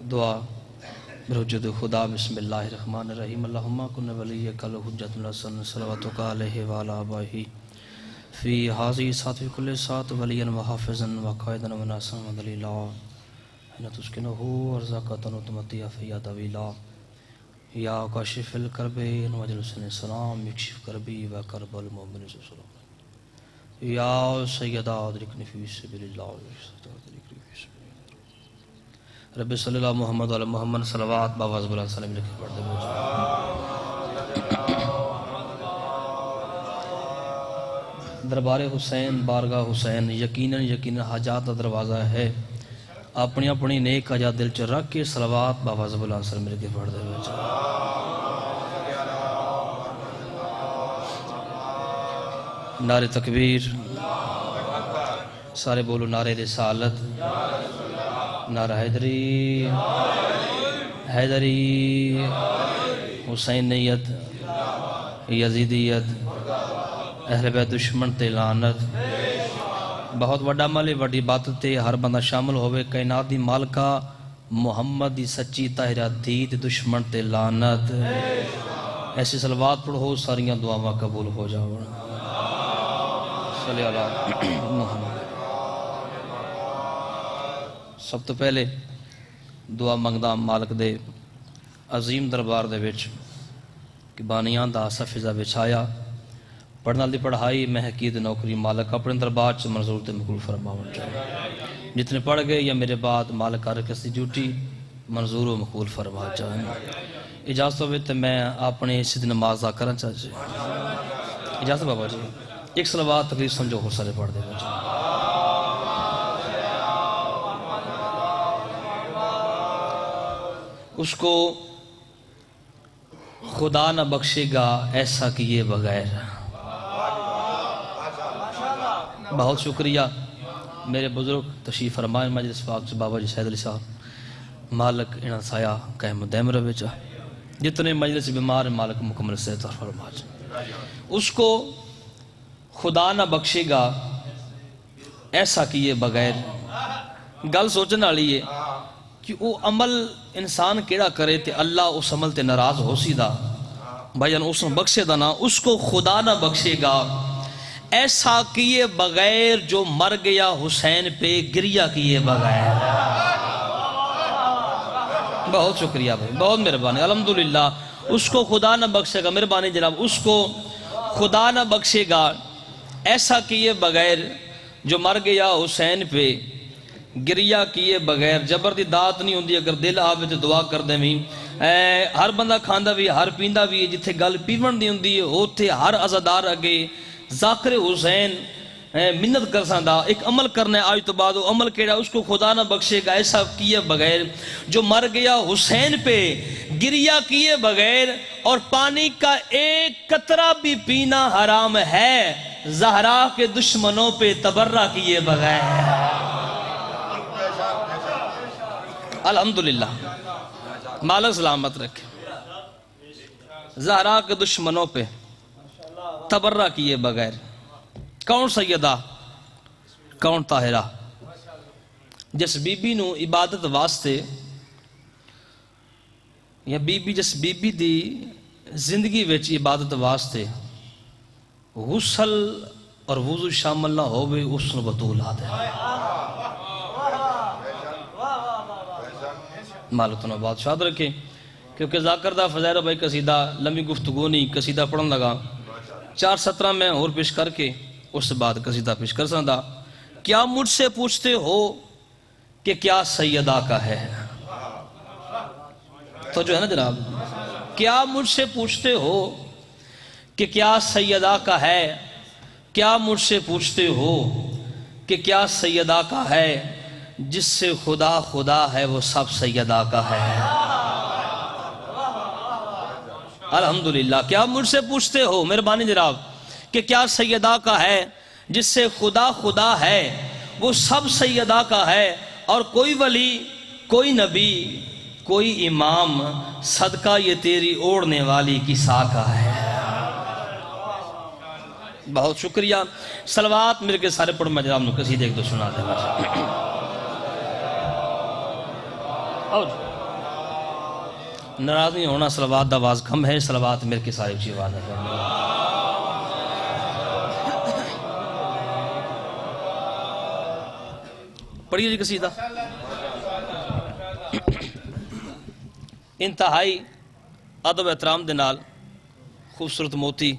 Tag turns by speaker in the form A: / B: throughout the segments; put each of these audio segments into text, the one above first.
A: دعا برحجت خدا بسم اللہ الرحمن الرحیم اللہم کن ولیک الحجۃ الحسن صلواتک علیہ وعلی آبائہ فی حاضی ساتھ فی کل سات ولیا وحافظا وقائدا وناصرا ودلیلا ان تسکنہ ارزاقا وتمتع فیہا طویلا یا کاشف الکرب وجل حسن السلام یکشف کربی وکرب المؤمن السلام یا سیدہ ادرکنی فی سبیل اللہ رب صلی اللہ محمد علی محمد صلوات باواز بلند سلام لکھے پڑھ دے دربار حسین بارگاہ حسین یقیناً حاجات دروازہ ہے اپنی اپنی نیک حاجات دل چ رکھ کے صلوات باواز بلند سلام لکھے پڑھ دے نعرہ تکبیر سارے بولو نعرہ رسالت نعرہ حیدری حیدری حسینیت یزیدیت اہل بیت دشمن تے لعنت بہت وڈا عمل وڈی بات تے ہر بندہ شامل ہوئے کائنات دی مالکہ محمد دی سچی طاہرہ دید دشمن تے لعنت ایسی صلوات پڑھو ساریاں دعاواں قبول ہو جاؤ صلی اللہ محمد سب تو پہلے دعا منگدا مالک دے عظیم دربار دے وچ کہ بانیان دا سفیزہ بچھایا پڑھنا دی پڑھائی محقید نوکری مالک اپنے دربار سے منظور تے مقبول فرماون چاہے جتنے پڑھ گئے یا میرے بعد مالک کسی ڈیوٹی منظور و مقبول فرما چاہے اجازت ہوئے تو میں اپنے اسی دن نماز ادا کرنا چاہے اجازت بابا جی ایک صلوات تقریب سمجھو ہو سارے پڑھ دے بچے اس کو خدا نہ بخشے گا ایسا کیے بغیر بہت شکریہ میرے بزرگ تشریف فرمائے مجلس پاک سے بابا جی سید علی صاحب مالک انہاں سایہ قائم دائم روے چاہ جتنے مجلس بیمار مالک مکمل صحت فرما چاہ اس کو خدا نہ بخشے گا ایسا کیے بغیر گل سوچنا لیے کہ وہ عمل انسان کیڑا کرے تے اللہ اس عمل تے ناراض ہو سی دا بھائی اس نے بخشے دا نا اس کو خدا نہ بخشے گا ایسا کیے بغیر جو مر گیا حسین پہ گریہ کیے بغیر بہت شکریہ بھائی بہت مہربانی الحمدللہ اس کو خدا نہ بخشے گا مہربانی جناب اس کو خدا نہ بخشے گا ایسا کیے بغیر جو مر گیا حسین پہ گریہ کیے بغیر جبر دی دات نہیں ہوندی اگر دل آوے تو دعا کر دیں بھی ہر بندہ کھاندہ بھی ہر پیندہ بھی جتھے گل پیون دی ہوندی ہوتے ہر عزادار اگے ذاکر حسین منت کر ساندا ایک عمل کرنا ہے آج تو بعد وہ عمل کیڑا اس کو خدا نہ بخشے گا ایسا کیے بغیر جو مر گیا حسین پہ گریہ کیے بغیر اور پانی کا ایک قطرہ بھی پینا حرام ہے زہرا کے دشمنوں پہ تبرہ کیے بغیر الحمدللہ مالک سلامت رکھے زہرا کے دشمنوں پہ تبرہ کیے بغیر کون سیدہ کون طاہرہ جس بی بی نو عبادت واسطے یا بی بی جس بی بی دی زندگی ویچ عبادت واسطے غسل اور وضو شامل نہ ہوئے اس نے بطولات ہے مالک نے بات شاد رکھے کیونکہ ذاکر دا فضائر بھائی قصیدہ لمبی گفتگو نہیں قصیدہ پڑھن لگا 4:17 میں اور پیش کر کے اس سے بعد قصیدہ پیش کر سکتا کیا مجھ سے پوچھتے ہو کہ کیا سیدہ کا ہے تو جو ہے نا جناب کیا مجھ سے پوچھتے ہو کہ کیا سیدہ کا ہے کیا مجھ سے پوچھتے ہو کہ کیا سیدہ کا ہے جس سے خدا خدا ہے وہ سب سیدہ کا ہے الحمدللہ کیا مجھ سے پوچھتے ہو مہربانی جناب کہ کیا سیدہ کا ہے جس سے خدا خدا ہے وہ سب سیدہ کا ہے اور کوئی ولی کوئی نبی کوئی امام صدقہ یہ تیری اوڑھنے والی کسا کا ہے بہت شکریہ صلوات میرے کے سارے پڑھ میں جناب نو قصیدے ایک دو سنا دے ناراض نہیں ہونا، صلوات دا آواز کم ہے، صلوات میرے کی ساری اچھی آواز ہے۔ پڑھیے جی قصیدہ، انتہائی ادب احترام دے نال خوبصورت موتی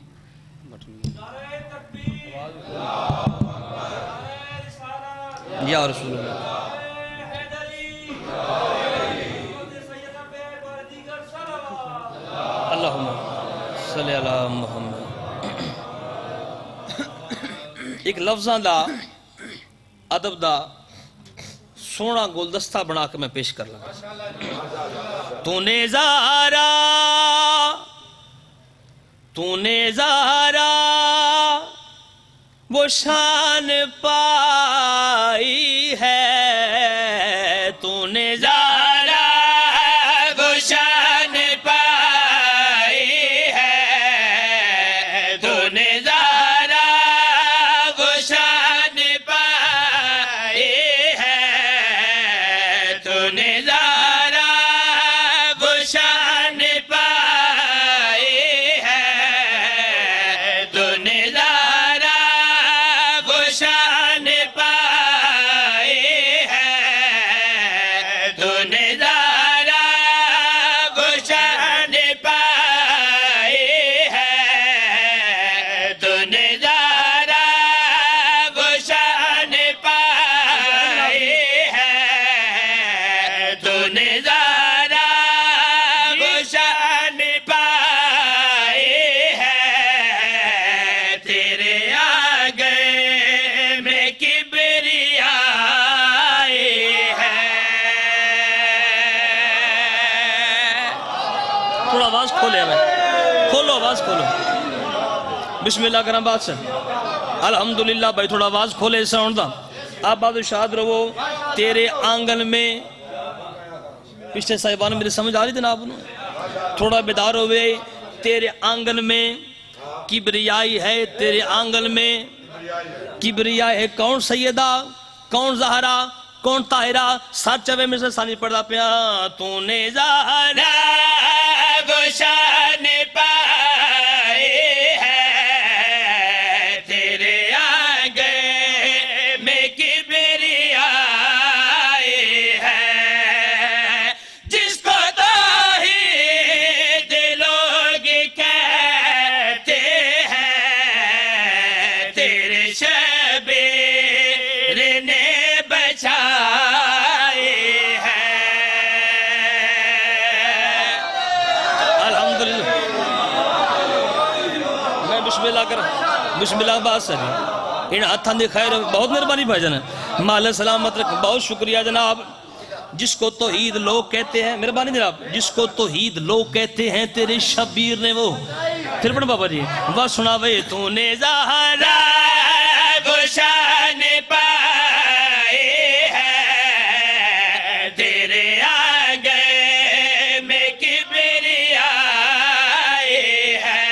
A: یا رسول اللہ اللہم صلی اللہ محمد۔ ایک لفظاں دا ادب دا سونا گلدستہ بنا کے میں پیش کر لگا۔ تو نے زہرا وہ شان پائی ہے، تو نے زہرا وہ شان پائی ہے، تو نے زہرا وہ شان پائی ہے، تو نے زہرا وہ شان پائی ہے، تو نے زہرا وہ شان پائی ہے، تو نے زہرا وہ شان پائی ہے، تو نے زہرا وہ شان پائی ہے، تو نے زہرا وہ شان پائی ہے، تیرے آگے میں کبریائی ہے۔ تھوڑا آواز کھولے ہمیں، کھولو آواز کھولو، بسم اللہ کرم بات سے الحمدللہ بھائی، تھوڑا آواز کھولے ساؤنڈ دا۔ آپ بات شاد رہو، تیرے آنگن میں، پچھلے صاحبان میرے سمجھ آ رہی تھی نا آپ انہوں، تھوڑا بیدار ہوئے، تیرے آنگن میں کبریائی ہے، تیرے آنگن میں کبریائی ہے، کون سیدہ، کون زہرا، کون طاہرہ، ساتھ چوے میں سے ثانی پڑھا پیا، تو نے زہرا وہ شان پائی ہے، تیرے آگے میں کبریائی ہے، جس کو توحید لوگ کہتے ہیں، تیرے شبیر نے بچائی ہے۔ الحمدللہ میں بسم اللہ کروں، بسم اللہ بات سر ان ہاتھاں دی خیر، بہت مہربانی بھائی جان، مال سلامت رکھ، بہت شکریہ جناب۔ جس کو توحید لوگ کہتے ہیں، مہربانی جناب، جس کو توحید لوگ کہتے ہیں، تیرے شبیر نے وہ، پھر پڑھ بابا جی، وہ سناوے، تو نے زہرا وہ شان پائی ہے، تیرے آگے میں کبریائی ہے،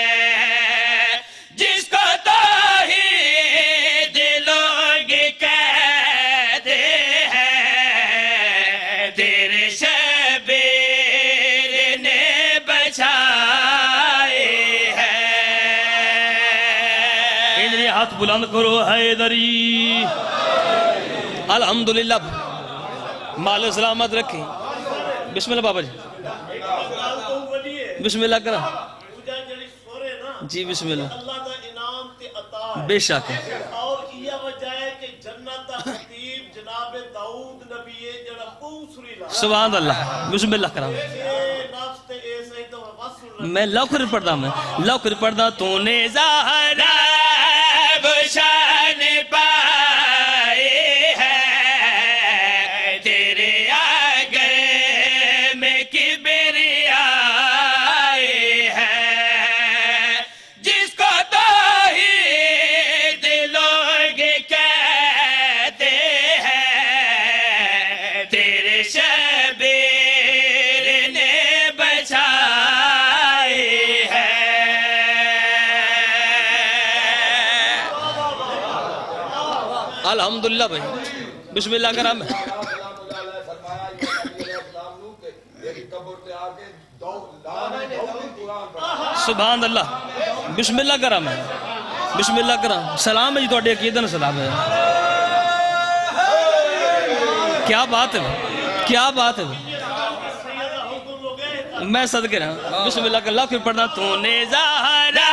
A: جس کو توحید لوگ کہتے ہیں، تیرے شبیر نے بچائی ہے۔ ادھر ہاتھ بلند کرو، حیدری، الحمدللہ مال سلامت رکھیں، بسم اللہ بابا جی، بسم اللہ کرا جی، بسم اللہ،
B: اللہ دا انعام تے عطا ہے،
A: بے شک ہے،
B: اور یہ وجہ ہے کہ جنت دا خطیب جناب داؤد نبی ہے جڑا دوسری لا
A: سبحان اللہ، بسم اللہ کرا،
B: نفس تے ایسا ہی تو وصل
A: میں لوکر پڑھتا، میں لوکر پڑھتا، تو نے زہرا وہ شان پائی ہے، تیرے آگے میں کبریائی ہے، جس کو توحید لوگ کہتے ہیں، تیرے شبیر نے بچائی ہے۔ الحمدللہ بھائی، بسم اللہ کرام ہے،
C: فرمایا یہ نبی علیہ السلام نو کہ میری قبر تے آ کے
A: سبحان اللہ. بسم اللہ کرا میں بسم اللہ کرا. سلام ہے جی تواڈے عقیدے نال سلام ہے. کیا بات ہے کیا بات ہے. میں صدقے رہا بسم اللہ کر. پھر پڑھنا تو نے زہرا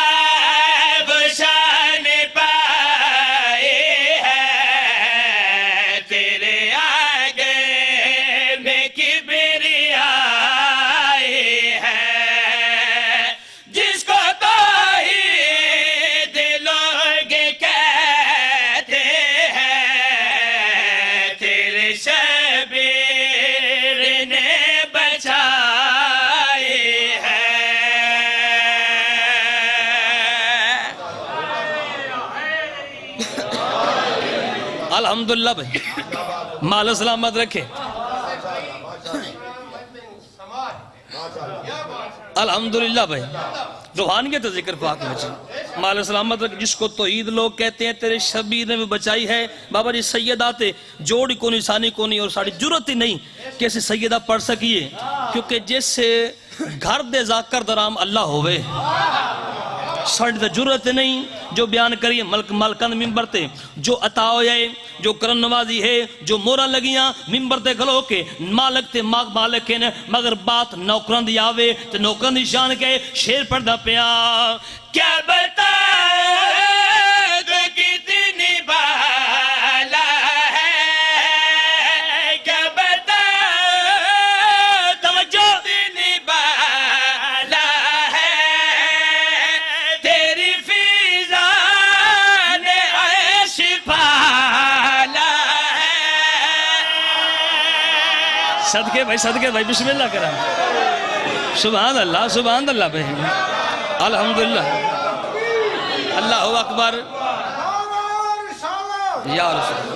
A: بشان پائے ہے تیرے آگے میں کبریائی ہے جس کو تو ہی دلوگ کہتے ہیں تیرے شبیر نے بچائی ہے. الحمدللہ بھائی مال سلامت رکھے. الحمدللہ بھائی روحانیت ذکر پاک میں مال سلامت رکھے. جس کو توحید لوگ کہتے ہیں تیرے شبیر نے بھی بچائی ہے. بابا جی سیدات جوڑی کو نہیں ثانی کو نہیں اور ساڑھی جرت ہی نہیں کہ اسے سیدہ پڑھ سکیے کیونکہ جس سے گھر دے ذاکر درام اللہ ہوئے ساڑھی جرت نہیں جو بیان کریے ملک مالکان ممبر تے جو عطا ہوئے جو کرم نوازی ہے جو مورا لگیاں ممبر تے کھلو کے مالک تے مالک نے مگر بات نوکران دی آوے تے نوکران دی شان کے شیر پڑھدا پیا. کیا بتا دو کتنی بالا ہے کیا بتا توجہ کتنی بالا ہے تیری فضا نے عیش پالا ہے. صدقے بھائی بسم اللہ کرا. سبحان اللہ بھائی الحمدللہ. اللہ اکبر یا رسول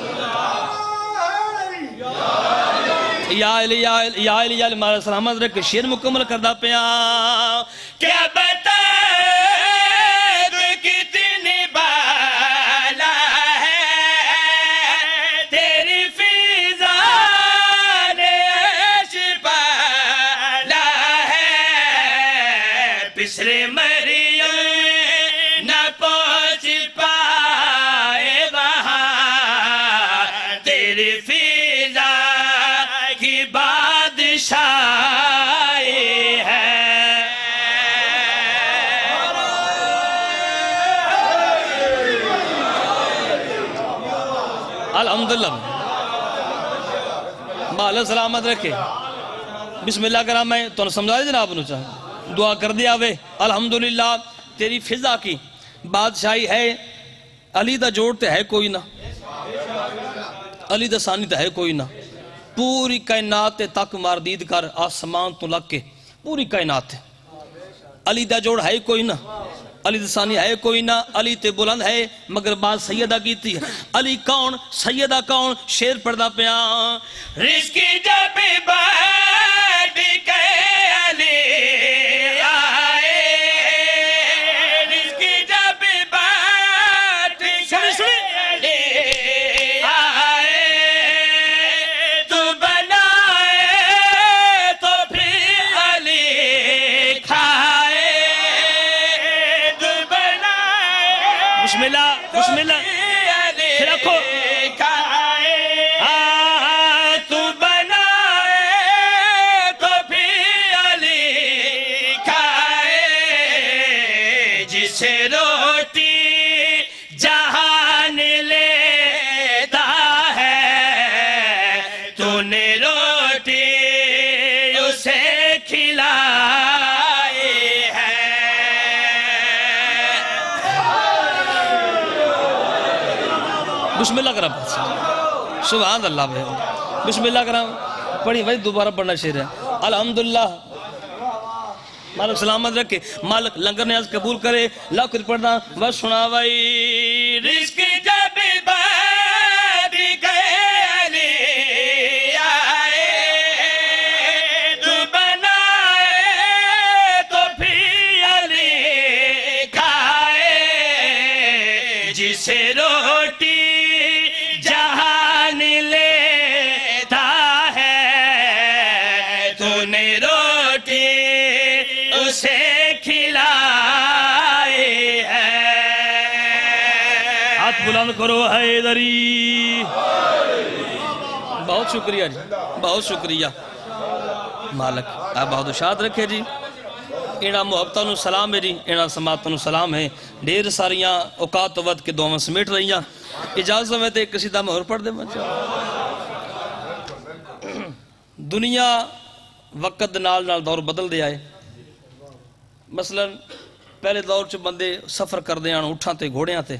A: یا علی یا علی مارا سلامت رکھ شیر مکمل کردہ پیا. کیا بتا دو کتنی بالا ہے تیری فضا نے عیش پالا ہے پسرے مریم نہ پہنچ پائے وہاں تیری فضا کی بادشاہی ہے. الحمدللہ مال سلامت رکھے. بسم اللہ کرام. میں تو سمجھا دے جناب نو چاہ دعا کر دیا وے. الحمدللہ تیری فضا کی بادشاہی ہے. علی دا جوڑ تے ہے کوئی نہ علی دا ثانی تے ہے کوئی نہ. پوری کائنات تک ماردید کر آسمان تو لگ کے پوری کائنات علی دا جوڑ ہے کوئی نہ علی دا ثانی ہے کوئی نہ. علی تے بلند ہے مگر بات سیدہ کیتی ہے. علی کون سیدہ کون شیر پڑھدا پیا. رزق جب بڑھ کے علی آئے رزق جب بڑھ کے علی آئے تو بنائے تو پھر علی کھائے تو بنائے. بسم اللہ پھر رکھو. تو بنائے تو پھر علی کھائے جسے روٹی جہان لیتا ہے تو نے روٹی اسے کھلائی ہے. بسم اللہ کرام. سبحان اللہ بھائی بسم اللہ کرام. پڑھی بھائی دوبارہ پڑھنا شیر ہے. الحمدللہ مالک سلامت رکھے. مالک لنگر نیاز قبول کرے. لاکھ پڑھنا بس سنا بھائی. رزق جب بڑھ کے علی آئے تو بنائے تو پھر علی کھائے جسے روٹی جہان لیتا ہے تو نے روٹی سے کھلائے ہیں. ہاتھ بلند کرو حیدری. بہت شکریہ جی, بہت شکریہ. مالک آپ بہت اشاد رکھے جی. اینا محبتوں نو سلام ہے جی, اینا سماعتوں نو سلام ہے. ڈھیر ساریاں اوقات وقت کے دعاواں سمیٹ رہیاں. اجازت میں تے ایک قصیدہ میں اور پڑھ دے. دنیا وقت نال نال دور بدل دے آئے. مثلا پہلے دور چ بندے سفر کر دے آن اٹھاں تے گھوڑیاں تے,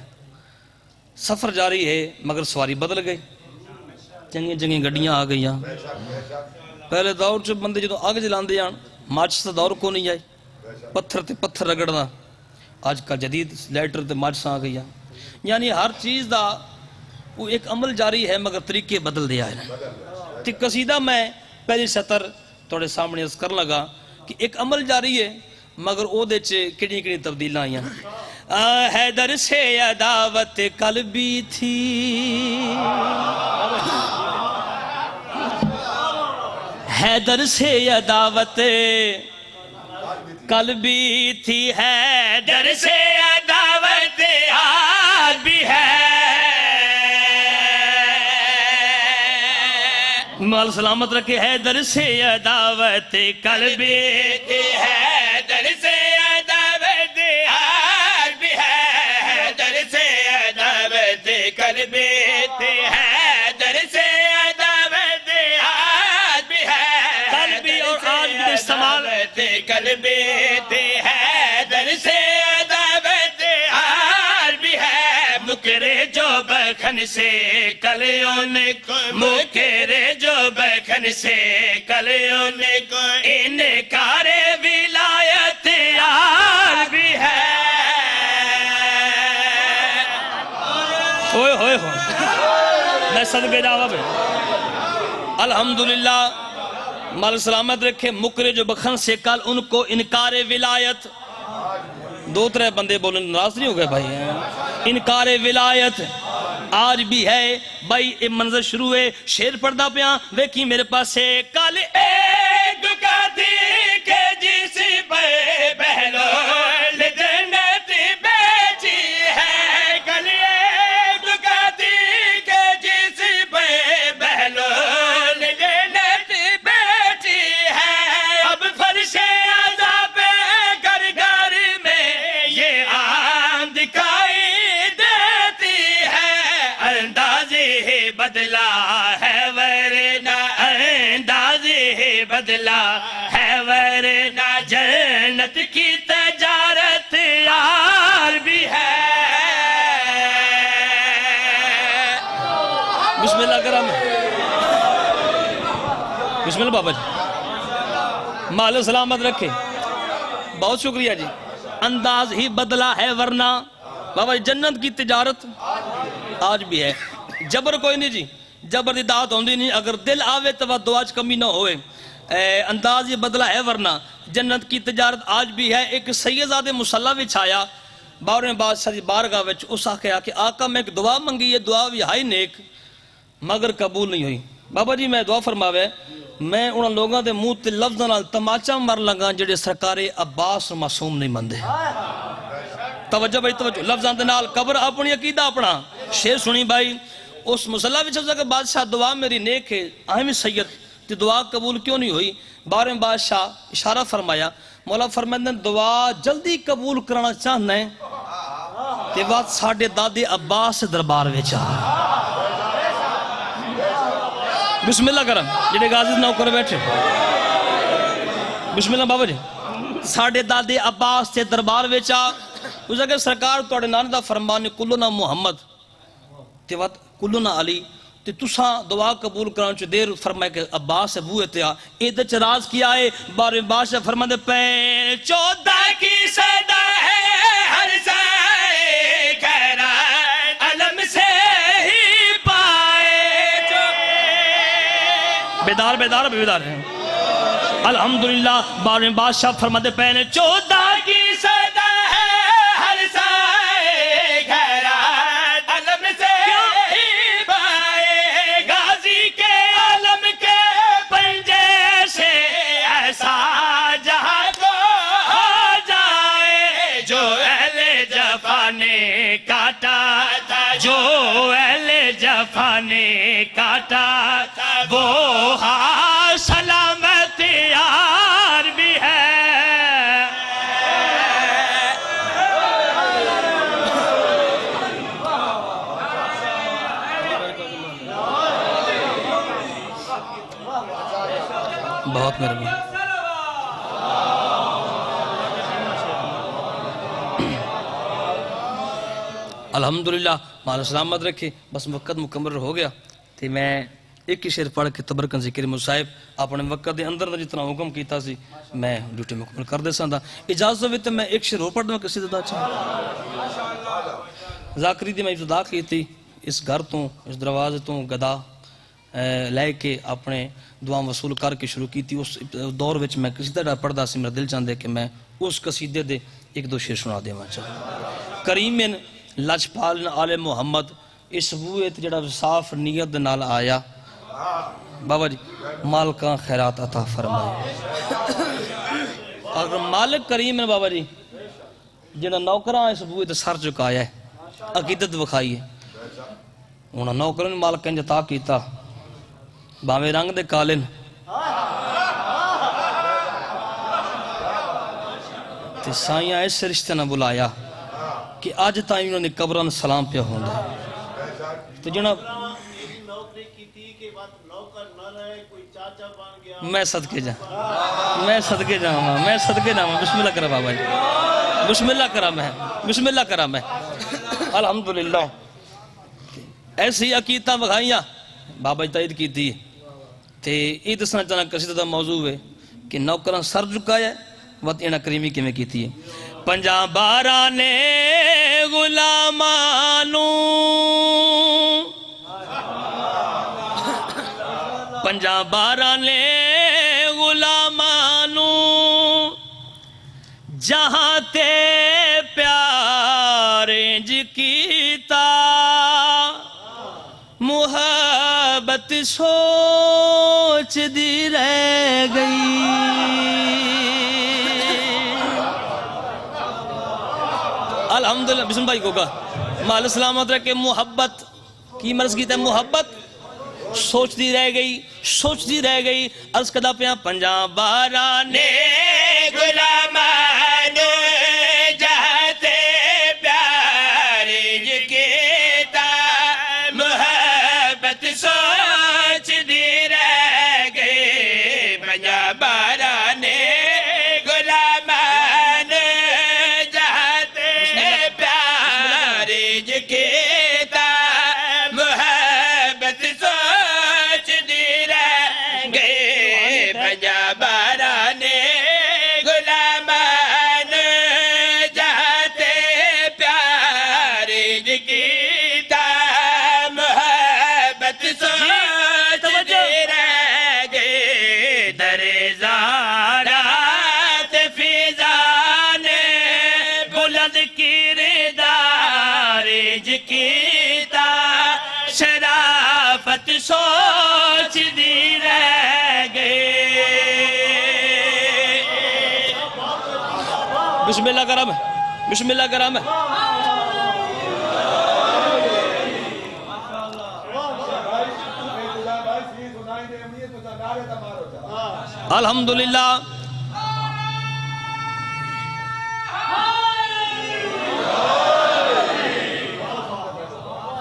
A: سفر جاری ہے مگر سواری بدل گئی. چنگی چنگی گڈیاں آ گئیاں. پہلے دور چ بندے جدوں اگ جلان دے آن ماچس دا دور کو نہیں آئے, پتھر تے پتھر رگڑنا. آج کل جدید لائٹر تے ماچس آ گئیاں. یعنی ہر چیز دا وہ ایک عمل جاری ہے مگر طریقے بدل دے آئے. تے قصیدہ میں پہلی سطر توڑے سامنے عرض کر لگا کہ ایک عمل جاری ہے مگر او دے چے کڑی کڑی تبدیل آئیاں. حیدر سے عداوت قلبی تھی, حیدر سے عداوت قلبی تھی, حیدر سے عداوت آج بھی ہے. مال سلامت رکھے. حیدر سے عداوت قلبی تھی, حیدر سے عداوت آج بھی ہے. حیدر سے عداوت قلبی تھی, حیدر سے عداوت آج بھی ہے. قلبی اور آج بھی استعمال قلبی تھی, حیدر سے عداوت آج بھی ہے. مکرے جو بکھن سے کلیوں نے مکرے جو بکھن سے کلیوں نے انکار ولایت آج بھی ہے. ہوئے ہوئے ہوئے میں صدقے جاوا بے الحمدللہ. مال سلامت رکھے. مکرے جو بکھن سے کل ان کو انکار ولایت. دو ترے بندے بولے ناراض نہیں ہو گئے بھائی. انکار ولایت آج بھی ہے بھائی. یہ منظر شروع ہے, شیر پڑھدا پیاں ویکھی میرے پاس سے. کل ایک دکاتی کے جس پہ بہلول جنت بیچی ہے. کل ایک دکاتی کے جس پہ بہلول جنت بیچی ہے. اب فرش عذاب گھر گھر میں یہ آن دکھائی دیتی ہے. اندازے بدلا ہے ورنہ, اندازے بدلا ہے ورنہ جنت کی تجارت یار بھی ہے. بسم اللہ کرم. بسم اللہ بابا جی, مال سلامت رکھے. بہت شکریہ جی. انداز ہی بدلا ہے ورنہ بابا جی جنت کی تجارت آج بھی ہے. جبر کوئی نہیں جی, جبر دی دعوت ہوندی نہیں. اگر دل آوے تو دعا چ کمی نہ ہوئے. انداز یہ بدلا ہے ورنہ جنت کی تجارت آج بھی ہے. ایک سیدزادے مصلی وچ آیا 12ویں بادشاہ دی بارگاہ وچ. اس آکھیا کہ آقا میں ایک دعا منگی ہے, دعا بھی ہائی نیک مگر قبول نہیں ہوئی. بابا جی میں دعا فرماوے, میں انہاں لوگاں دے منہ تے لفظاں نال تماچا مار لگا جڑے سرکار عباس معصوم نہیں مندے. توجہ بھائی توجہ. لفظاں دے نال قبر اپنی عقیدہ اپنا. شیر سنی بھائی. اس مصلی وچ کہ بادشاہ دعا میری نیک ہے اہمی سید تے دعا قبول کیوں نہیں ہوئی. 12ویں بادشاہ اشارہ فرمایا. مولا فرماندے دعا جلدی قبول کرنا چاہنا ہے تے بات ساڈے دادے عباس دربار وچ آ. بسم اللہ کرم. جڑے غازی نو کر بیٹھے بسم اللہ بابا جی. ساڈے دادے عباس تے دربار وچ آ. اس اگر سرکار تواڈے نام دا فرمان کلنا محمد تے وات کلنا علی تے تساں دعا قبول کران چ دیر فرمائے کہ عباس ابو تے آ. اے تے راز کیا ہے 12ویں بادشاہ فرماندے پے 14 کی صدا ہے ہر سائے خیرات علم سے ہی پائے. بیدار بیدار بیدار ہیں الحمدللہ. 12ویں بادشاہ فرماندے پے 14 کی صدا ہے ہر سائے خیرات علم سے ہی پائے. غازی کے علم کے پنجے سے ایسا جہاں کو وفا نے کاٹا وہ ہاں سلامت یار بھی ہے بہت مہربانی الحمدللہ مالا سلامت رکھے بس وقت مکمل ہو گیا تو میں ایک ہی شعر پڑھ کے تبرکن ذکر مصاحب اپنے وقت دے اندر جتنا حکم کیتا سی میں ڈیوٹی مکمل کر دے ساندا اجازت ہوئے تو میں ایک شعر ہو پڑھ دوں کسی دا چاہاں ذاکری دی میں ابتدا کی تھی اس گھر تو اس دروازے تو گدا لے کے اپنے دعا وصول کر کے شروع کی تھی اس دور وچ میں قصیدہ دا پڑھدا سی میرا دل چاہندے کہ میں اس قصیدے دے ایک دو شعر سنا دیواں چاہاں کریمن لجپال آل محمد اس بوئے جڑا صاف نیت نال آیا بابا جی مالکاں خیرات عطا فرمائے اگر مالک کریم ہے بابا جی جڑا نوکراں اس بوئے تے سر چکایا ہے عقیدت وکھائی ہے انہاں نوکراں نے مالک انج عطا کیتا باویں رنگ دے کالن تے سائیاں اس رشتے نہ بلایا کہ آج تائیں انہوں نے قبران سلام پہ ہوندا تو جناب
B: نوکری کی تھی کہ وقت نوکر نہ رہے کوئی چاچا بن گیا
A: میں صدقے جاؤں میں صدقے جاؤں بسم اللہ کرا بابا جی بسم اللہ کرا میں الحمدللہ ایسی عقیدتاں بغائیاں بابا جی تائید کی تھی تے یہ دسنا چاہنا قصیدہ دا موضوع ہے کہ نوکراں سر جھکایا ہے وقت اینا کریمی کی میں کیتی ہے پنجاں بارانے غلامانوں پنجاں بارانے غلامانوں جہاں تے پیاریں جکیتا محبت سوچ دی رہ گئی الحمدللہ بسم بھائی کو کہا مال سلامت رکھے محبت کی مرض کی تے محبت سوچتی رہ گئی عرض کدا پیاں پنجاں بارانے غلامان جہتے پیارے جکیتا محبت سوچ دی رہ گئی پنجاں بارانے غلامان جہتے پیارے جکیتا محبت سوچ دی رہ گئے پنجاں بارانے غلامان جہتے پیارے جکیتا محبت سوچ دی رہ گئے در زارات فیضان بلند کردار جکیتا شرافت سوچ دی رہ گئے بسم اللہ کرم ہے بسم اللہ کرم ہے الحمدللہ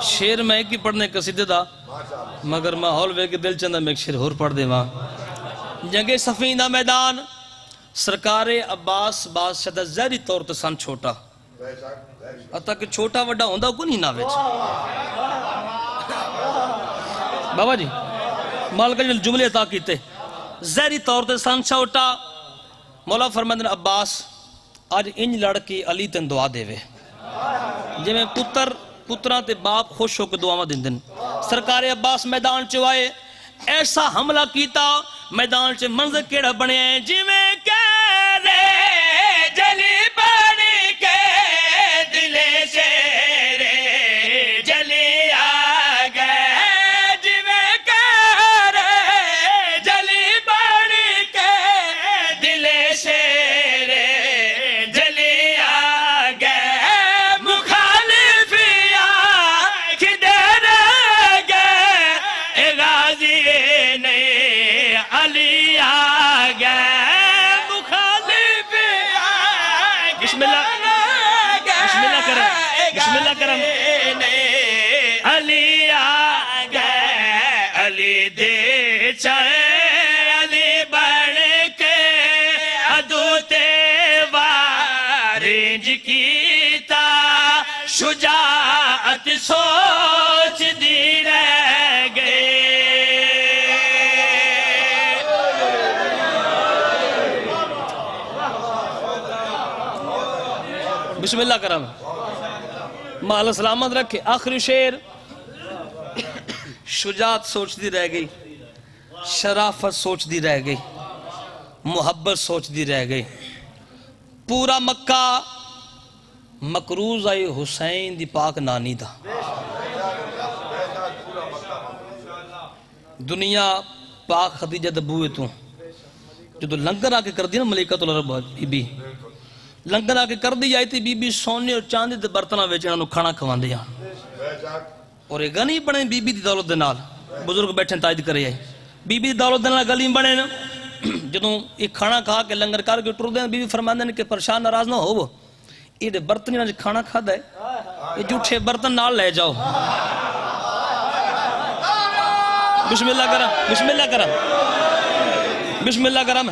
A: شیر میں ایک ہی پڑھنے قصیدے دا مگر ماحول وے کے دل چندہ میں ایک شیر اور پڑھ دے وہاں جنگ صفین دا میدان سرکار عباس بادشاہ دا ظاہری طور تے سن چھوٹا حتیٰ کہ چھوٹا وڈا ہوندا کو نہیں ناوے بابا جی مالک جل جملے عطا کیتے ظاہری طور تے سن چھوٹا مولا فرماندن عباس آج انج لڑ کے علی تن دعا دے وے جے میں پتران تے باپ خوش ہو کے دعاواں دن دن سرکار عباس میدان چوائے ایسا حملہ کیتا میدان چ منظر کیڑا بنے جی میں کہہ رے جلی بڑی کے دلے شیرے جلی آگئے جی میں کہہ رے جلی بڑی کے دلے شیرے جلی آگئے مخالفیاں کدھر گئے علی آ گئے مخالف بسم اللہ کریں بسم اللہ کریں علی آ گئے علی دے چاہے علی بڑھ کے ادوتے وارنج کیتا شجاعت سوچ دی رہ گئے بسم اللہ کرم مال سلامت رکھے آخری شعر شجاعت سوچ دی رہ گئی شرافت سوچ دی رہ گئی محبت سوچ دی رہ گئی پورا مکہ مقروض آئی حسین دی پاک نانی دا دنیا پاک خدیجہ دبوئے تو جو لنگر آکے کر دی نا ملکۃ العرب بی بی لنگر آکے کر دی آئی تھی بی بی سونے اور چاندی دے برتنہ ویچے انہوں کھانا کھوان دیا اور ایک غنی بنے بی بی دی دولت دے نال بزرگ بیٹھیں تائید کرے آئی بی بی دی دولت دے نال غلی بنے نا جدوں ایک کھانا کھا کے لنگر کر کے ٹر دیں بی بی فرماندے نے کہ پریشان ناراض نہ ہو وہ یہ دے برتنی نہ کھانا کھا دے یہ جھوٹے برتن نال لے جاؤ بسم اللہ کرم بسم اللہ کرم بسم اللہ کرم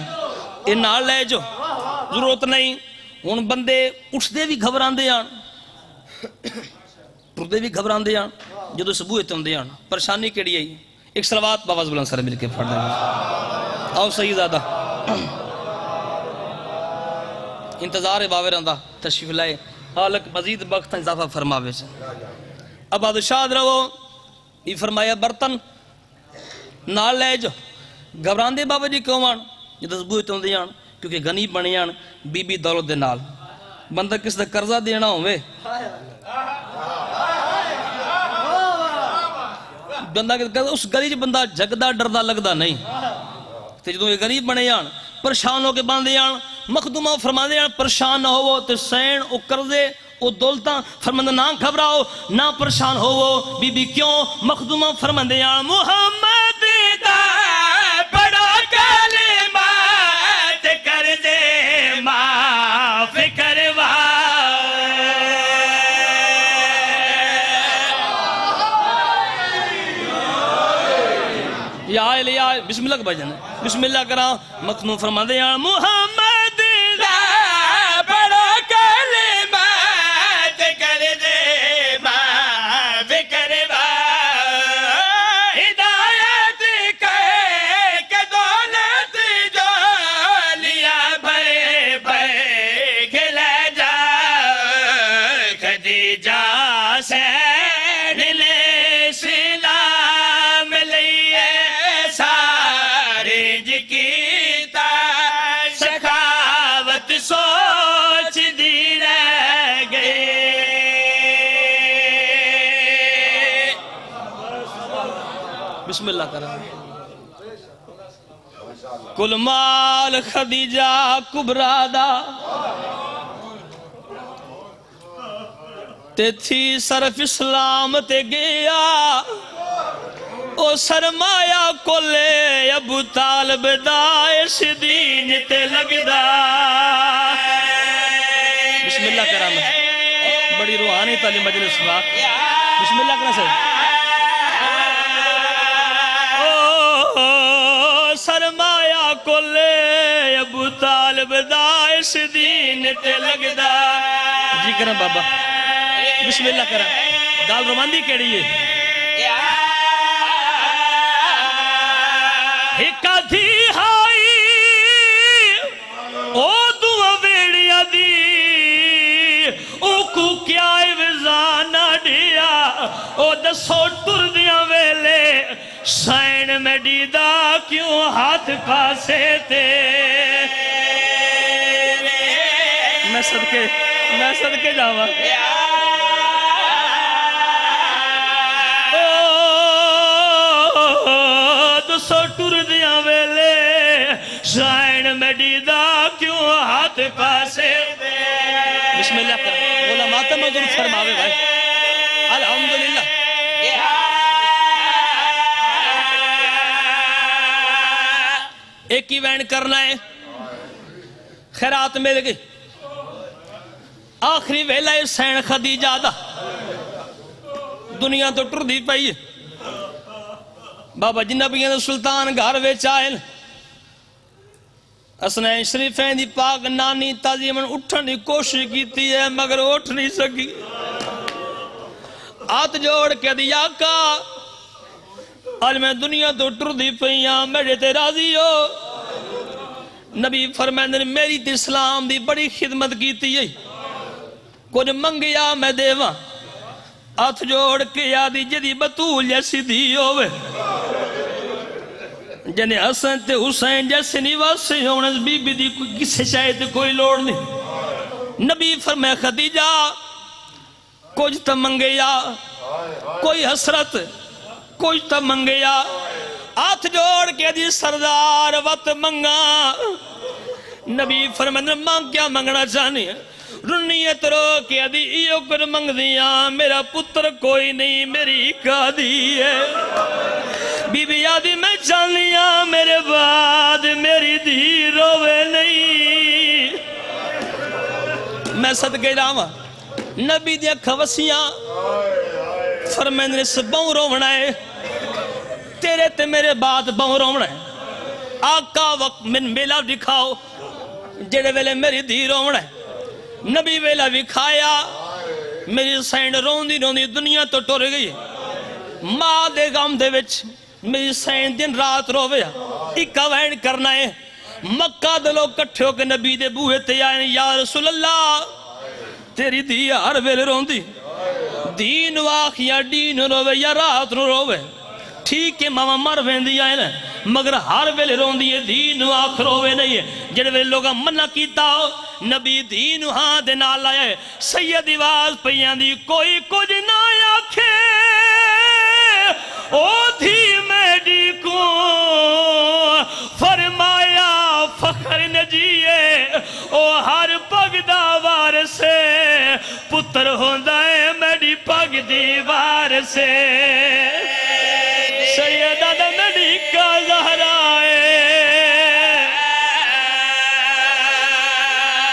A: یہ نال لے جو ضرورت نہیں ہن بندے اٹھدے بھی گھبران دے آن ٹردے بھی گھبران دے آن جدو سبوئے تم دے آن پریشانی کیڑی ہے ایک صلوات باواز بلند سر مل کے پڑھ دیں آؤ صحیح زیادہ انتظار باور اندہ تشریف لائے حالک مزید وقت اضافہ فرماوے سے اب بادشاہ رہو یہ فرمایا برتن نال لے جو گھبران دے بابا جی کیوں آن جدو سبوئے تم دے آن کیونکہ غنی بنے آن بی بی دولت دے نال بندہ کس دا قرضہ دینا ہوئے بندہ اس گلی بندہ جگدہ ڈردہ لگدہ نہیں تے جدوں یہ غریب بنے جان پریشان ہو کے باندھے جان مخدومہ فرما دے جان پریشان نہ ہو تے سین او قرضے او دولتاں فرماندے نہ گھبراؤ نہ پریشان ہو بی بی کیوں مخدومہ فرماندے جان محمد دا بڑا کلمات کر دے معاف کروا یا بسم اللہ بھائی جانے بسم اللہ کرا مخنو فرما دے یا محمد دا بڑا کلمات کر دے معاف کروا ہدایت کہ دولت جو لیا بھرے بھرے کھلے جا خدیجہ سے سوچ دی رہ گئے بسم اللہ کریں کل مال خدیجہ کبرا دا تے تھی صرف اسلام تے گیا او سرمایہ کو لے ابو طالب دا اس دین تے لگدا بسم اللہ کرام بڑی روحانی تعلیم مجلس واق بسم اللہ کرام سے او سرمایہ کو لے ابو طالب دا اس دین تے لگدا جی کرم بابا بسم اللہ کرام گال روماندی کیڑی ہے ہکا تھی ہائی او دعا ویڑیا دی او کو کیا وزانہ دیا او دسو ٹر دیا ویلے سین میں دیدہ کیوں ہاتھ پاسے تے میں صدقے جاوا دسو ٹر دیا ویلے سائن میں دیدہ کیوں ہاتھ پاسے بسم اللہ کریں علماء مدر فرماوے بھائی الحمدللہ ایک ہی وین کرنا ہے خیرات مل گئی آخری ویلہ حسین خدیجہ دا دنیا تو ٹر دی پئی بابا جنبیاں سلطان گھر وچ آئے حسنین شریفین دی پاک نانی تعظیمن اٹھن دی کوشش کیتی ہے مگر اٹھ نہیں سکی ہاتھ جوڑ کے دی آقا آج میں دنیا تو ٹر دی پئیاں میرے تے راضی ہو نبی فرمائے نے میری تے اسلام دی بڑی خدمت کیتی ہے کچھ منگیا میں دیواں ہاتھ جوڑ کے یادی جدی بطول جیسی دی ہوئے جنہیں حسن تے حسین جیسے نواسے ہونے بی بی دی کسے شاید کوئی لوڑ نہیں نبی فرمائے خدیجہ کچھ تا منگیا کوئی حسرت کچھ تا منگیا ہاتھ جوڑ کے دی سردار وقت منگا نبی فرمائے مانگ کیا منگنا چاہنی ہے رنیت رو کے دی ایو کر منگ دیا میرا پتر کوئی نہیں میری قادی ہے بی بی یادی میں چاہ لیا میرے بعد میری دی روے نہیں میں صدقے راما نبی دیا کھوسیاں فرمین نے سے بہن رونا ہے تیرے تے میرے بعد بہن رونا ہے آقا وقت من میلا دکھاؤ جڑے ویلے میری دی رونا ہے نبی ویلا بھی کھایا میری سینڈ روندی روندی دنیا تو ٹور گئی ماں دے غم دے وچ میری سینڈ دن رات رویا اکا وین کرنا ہے مکہ دلو کٹھے ہو کے نبی دے بوہے تے آئے یا رسول اللہ تیری دی ہر ویلے روندی دین واقع یا دین روے یا رات روے ٹھیک ہے ماما مر ویندی آئے نا مگر ہر ویلے روندی ہے دین واقع روے نہیں ہے جڑے ویلے لوگا منع کیتا ہو نبی دین ہاں دے نال آئے سید آواز پیان دی کوئی کچھ نہ آکھے او تھی میڈی کو فرمایا فخر نجیے او ہر پگ داوار سے پتر ہوندہ ہے میڈی پگ دیوار سے سیدہ دا نبی کا